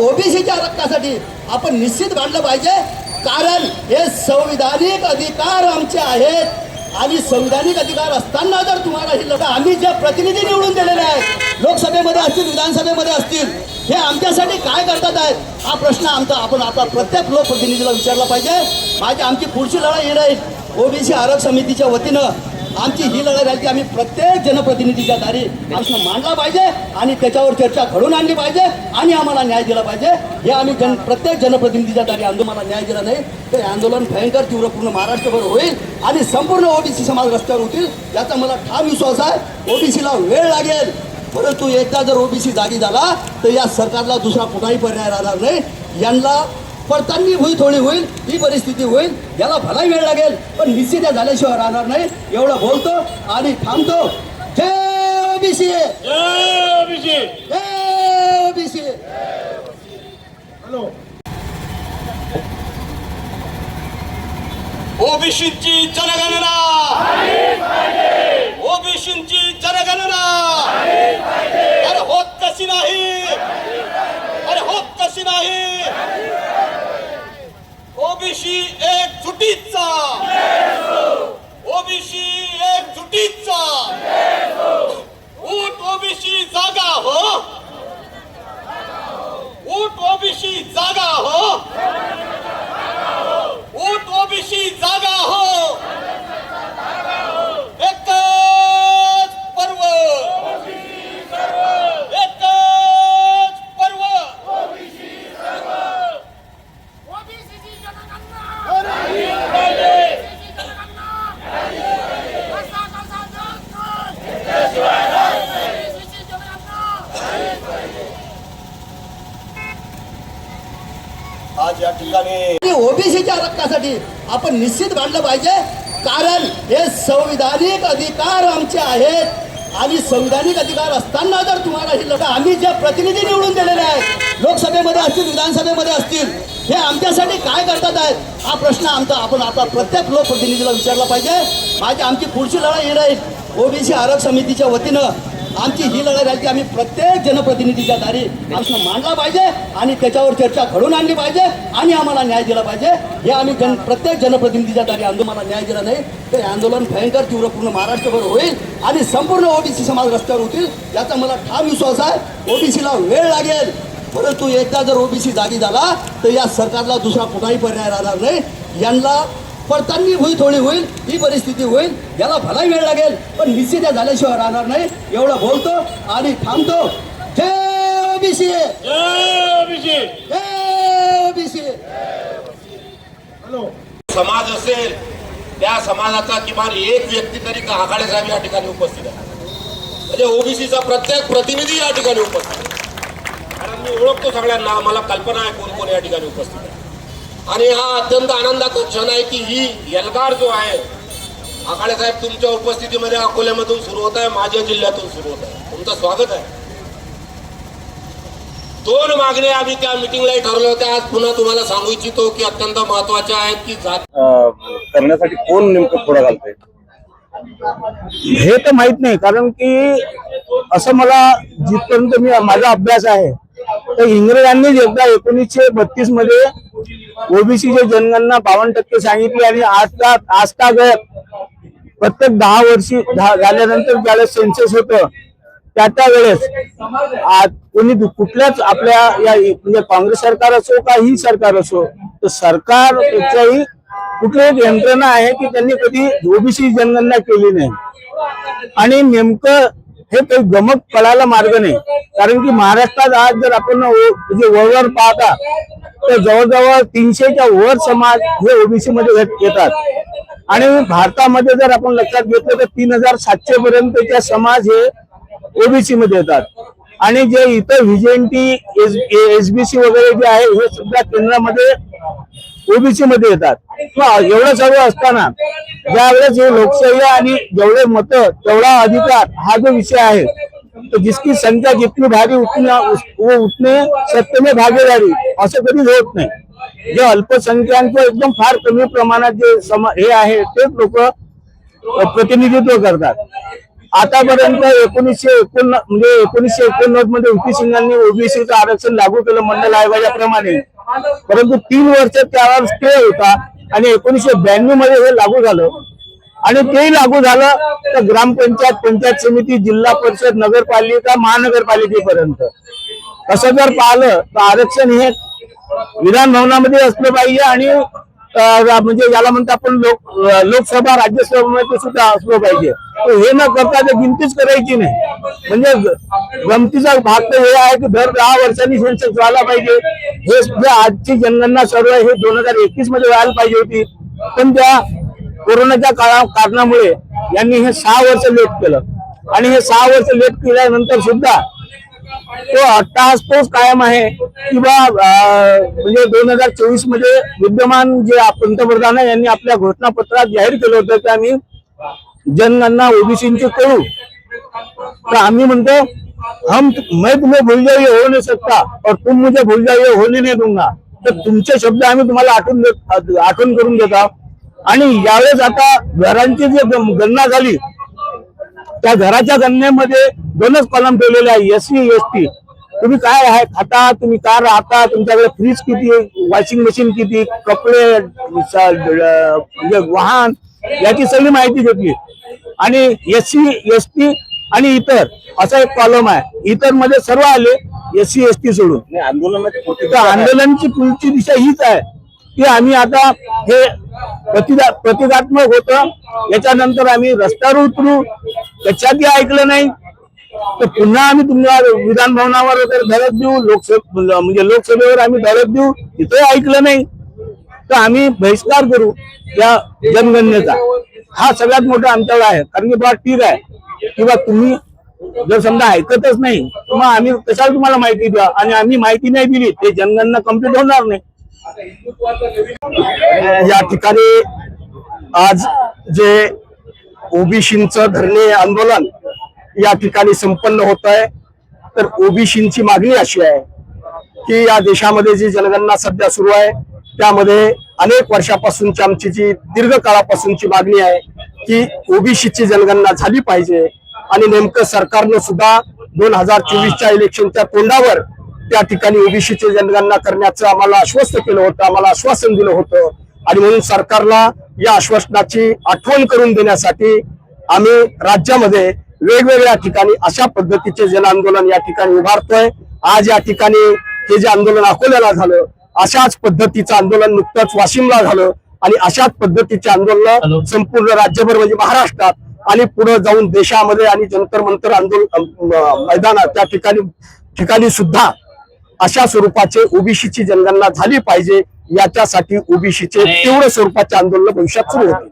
ओबीसीच्या आरक्षणासाठी आपण निश्चित मांडलं पाहिजे, कारण हे संविधानिक अधिकार आमचे आहेत आणि संविधानिक अधिकार असताना जर तुम्हाला ही लढा आम्ही जे प्रतिनिधी निवडून दिलेले आहेत, लोकसभेमध्ये असतील विधानसभेमध्ये असतील, हे आमच्यासाठी काय करतात आहेत हा प्रश्न आपण आपला प्रत्येक लोकप्रतिनिधीला विचारला पाहिजे। आमची पुढची लढाई ही राहील ओबीसी आरक्षण समितीच्या वतीनं आमची ही लढाई राहील की आम्ही प्रत्येक जनप्रतिनिधीच्या दारी प्रश्न मांडला पाहिजे आणि त्याच्यावर चर्चा घडवून आणली पाहिजे आणि आम्हाला न्याय दिला पाहिजे। हे आम्ही प्रत्येक जनप्रतिनिधीच्या दारी आंदोलनाला न्याय दिला नाही तर आंदोलन भयंकर तीव्र पूर्ण महाराष्ट्रभर होईल आणि संपूर्ण ओबीसी समाज रस्त्यावर होतील याचा मला ठाम विश्वास आहे। ओबीसीला वेळ लागेल, परंतु एकदा जर ओबीसी जागी झाला तर या सरकारला दुसरा कुठलाही पर्याय राहणार नाही। यांना पडताळणी थोडी होईल, ही परिस्थिती होईल, याला भला वेळ लागेल पण निश्चित झाल्याशिवाय राहणार नाही। एवढं बोलतो आणि थांबतो। जय ओबीसी, जय ओबीसी, जय ओबीसी। हॅलो, ओबीसीची जनगणना, ओबीसीची जनगणना अरे होत कशी नाही, अरे होत कशी नाही। ओबीसी एकजुटीचा, ओबीसी एकजुटीचा, ऊट ओबीसी जागा हो, ऊट ओबीसी जागा हो, ऊट ओबीसी जागा हो। एकच पर्व, एकच पर्व, आज या ठिकाणी ओबीसीच्या आरक्षणासाठी आपण निश्चित मांडलं पाहिजे, कारण हे संविधानिक अधिकार आमचे आहेत आणि संविधानिक अधिकार असताना जर तुम्हाला ही लढा आम्ही जे प्रतिनिधी निवडून दिलेले आहेत, लोकसभेमध्ये असतील विधानसभेमध्ये असतील, हे आमच्यासाठी काय करतात आहेत हा प्रश्न आपण आपला प्रत्येक लोकप्रतिनिधीला विचारला पाहिजे। आमची पुढची लढाई ही राहील ओबीसी आरक्षण समितीच्या वतीनं आमची ही लढाई राहील की आम्ही प्रत्येक जनप्रतिनिधीच्या दारी प्रश्न मांडला पाहिजे आणि त्याच्यावर चर्चा घडवून आणली पाहिजे आणि आम्हाला न्याय दिला पाहिजे। हे आम्ही प्रत्येक जनप्रतिनिधीच्या दारी आंदोलनाला न्याय दिला नाही तर आंदोलन भयंकर तीव्र पूर्ण महाराष्ट्रभर होईल आणि संपूर्ण ओबीसी समाज रस्त्यावर होतील याचा मला ठाम विश्वास आहे। ओबीसीला वेळ लागेल, परंतु एकदा जर ओबीसी जागी झाला तर या सरकारला दुसरा कुठलाही पर्याय राहणार नाही। यांना पडताळणी थोडी होईल, ही परिस्थिती होईल, याला भला वेळ लागेल पण निश्चित झाल्याशिवाय राहणार नाही। एवढं बोलतो आणि थांबतो। जय ओबीसी, जय ओबीसी, जय ओबीसी। हॅलो, समाज असेल त्या समाजाचा किमान एक व्यक्ती तरी आखाडे साहेब या ठिकाणी उपस्थित आहे, म्हणजे ओबीसीचा प्रत्येक प्रतिनिधी या ठिकाणी उपस्थित आहे। कारण मी ओळखतो सगळ्यांना, मला कल्पना आहे कोण कोण या ठिकाणी उपस्थित आहे आणि हा अत्यंत आनंदाचा क्षण आहे की ही एल्गार जो आहे आखाडे साहेब तुमच्या उपस्थितीमध्ये अकोल्यामधून सुरू होत आहे, माझ्या जिल्ह्यातून सुरू होत आहे। तुमचं स्वागत आहे। दोन मागण्या आम्ही त्या मिटिंगलाही ठरवल्या होत्या, आज पुन्हा तुम्हाला सांगू इच्छितो की अत्यंत महत्वाच्या आहेत की जात करण्यासाठी कोण नेमकं पुढे घालतंय हे तर माहित नाही, कारण की असं मला जिथपर्यंत माझा अभ्यास आहे तर इंग्रजांनी एकदा 1932 मध्ये ओबीसीची जनगणना 52% सांगितली आणि आजतागत प्रत्येक 10 वर्षी झाल्यानंतर ज्यावेळेस सेन्सस होतं त्या वेळेस कोणी कुठल्याच आपल्या या म्हणजे काँग्रेस सरकार असो का ही सरकार असो तर सरकारपेक्षाही कुठली एक यंत्रणा आहे की त्यांनी कधी ओबीसी जनगणना केली नाही आणि नेमकं हे काही गमक कळायला मार्ग नाही। कारण की महाराष्ट्रात आज जर आपण म्हणजे वरवर पाहता तर जवळजवळ 300च्या वर समाज हे ओबीसी मध्ये येतात आणि भारतामध्ये जर आपण लक्षात घेतलं तर 3700 पर्यंतचे समाज हे ओबीसी मध्ये येतात आणि जे इतर व्हीजेएनटी एसबीसी वगैरे जे आहे हे सुद्धा केंद्रामध्ये ओबीसी मध्ये येतात। एवढं सगळं असताना ज्यावेळेस हे लोकशाही आणि जेवढे मत तेवढा अधिकार हा जो विषय आहे तो जिसकी संख्या जितनी भारी उतने सत्य में भागीदारी असं कधीच होत नाही। जे अल्पसंख्याक एकदम फार कमी प्रमाणात जे हे आहे तेच लोक प्रतिनिधित्व करतात आतापर्यंत 1989 मध्ये व्ही.पी. सिंगांनी ओबीसीचं आरक्षण लागू केलं मंडल आयोगाप्रमाणे, परंतु 3 वर्ष त्यावर स्टे होता आणि 1992 मध्ये हे लागू झालं. आणि तेही लागू झालं तर ग्रामपंचायत, पंचायत समिती, जिल्हा परिषद, नगरपालिका, महानगरपालिकेपर्यंत. असं जर पाहिलं तर आरक्षण हे विधान भवनामध्ये असलं पाहिजे आणि म्हणजे याला म्हणतो आपण लोकसभा, राज्यसभेमध्ये सुद्धा असलं पाहिजे. हे न करता ते गिनतीच करायची नाही. म्हणजे गमतीचा भाग तर हे आहे की दर 10 वर्षांनी सेन्सस व्हायला पाहिजे. हे जे आजची जनगणना सर्व हे 2021 मध्ये व्हायला पाहिजे होती, पण त्या कोरोनाच्या कारणामुळे यांनी हे 6 वर्ष लेट केलं. आणि हे 6 वर्ष लेट केल्यानंतर सुद्धा तो अट्टहास तोच कायम आहे की म्हणजे 2024 मध्ये विद्यमान जे पंतप्रधान यांनी आपल्या घोषणापत्रात जाहीर केलं होतं की आम्ही जनगणना ओबीसींची करू. तर आम्ही म्हणतो मैं तुम्हें भूल जाइए हो नहीं सकता और तुम मुझे भूल जाइए होने नहीं दूंगा. तर तुमचे शब्द आम्ही तुम्हाला आठवण करून देतो. आणि यावेळेस आता घरांची जी गणना झाली त्या घराच्या गणनेमध्ये 2च कॉलम ठेवलेले आहे, SC ST. तुम्ही काय आहे खाता, तुम्ही काय राहता, तुमच्याकडे फ्रीज किती, वॉशिंग मशीन किती, कपडे, म्हणजे वाहन, याची सगळी माहिती घेतली. आणि SC ST आणि इतर असा एक कॉलम आहे. इतर मध्ये सर्व आले SC ST सोडून. आंदोलनाची पुढची दिशा हीच आहे की आम्ही आता हे प्रतिकात्मक होतं, याच्यानंतर आम्ही रस्त्यावर उतरू, त्याच्यातही ऐकलं नाही तर पुन्हा आम्ही तुम्हाला विधान भवनावर धडक देऊ, लोकसभेवर आम्ही धडक देऊ, तिथे ऐकलं नाही तर आम्ही बहिष्कार करू या जनगणनेचा. हा सगळ्यात मोठा आमच्यावर आहे. कारण की बा ठीक आहे किंवा तुम्ही जर समजा ऐकतच नाही मग आम्ही कशाला तुम्हाला माहिती द्या, आणि आम्ही माहिती नाही दिली ते जनगणना कंप्लीट होणार नाही. या ठिकाणी आज जे ओबीसींचं धरणे आंदोलन या ठिकाणी संपन्न होत आहे, तर ओबीसींची मागणी अशी आहे की या देशामध्ये जी जनगणना सध्या सुरू आहे त्यामध्ये अनेक वर्षापासूनची आमची जी दीर्घकाळापासूनची मागणी आहे की ओबीसीची जनगणना झाली पाहिजे. आणि नेमकं सरकारनं सुद्धा 2024च्या इलेक्शनच्या तोंडावर त्या ठिकाणी ओबीसीची जनगणना करण्याचं आम्हाला आश्वस्त केलं होतं, आम्हाला आश्वासन दिलं होतं. आणि म्हणून सरकारला या आश्वासनाची आठवण करून देण्यासाठी आम्ही राज्यामध्ये वेगवेगळ्या ठिकाणी अशा पद्धतीचे जन आंदोलन या ठिकाणी उभारतोय. आज या ठिकाणी हे जे आंदोलन अकोल्याला झालं, अशाच पद्धतीचं आंदोलन नुकतंच वाशिमला झालं आणि अशाच पद्धतीचे आंदोलन संपूर्ण राज्यभर म्हणजे महाराष्ट्रात आणि पुढे जाऊन देशामध्ये आणि जंतर मंतर आंदोलन मैदानात त्या ठिकाणी सुद्धा अशा स्वरूपाचे ओबीसीची जनगणना झाली पाहिजे. याच्यासाठी ओबीसीचे तीव्र स्वरूपाचे आंदोलन भविष्यात सुरू होते.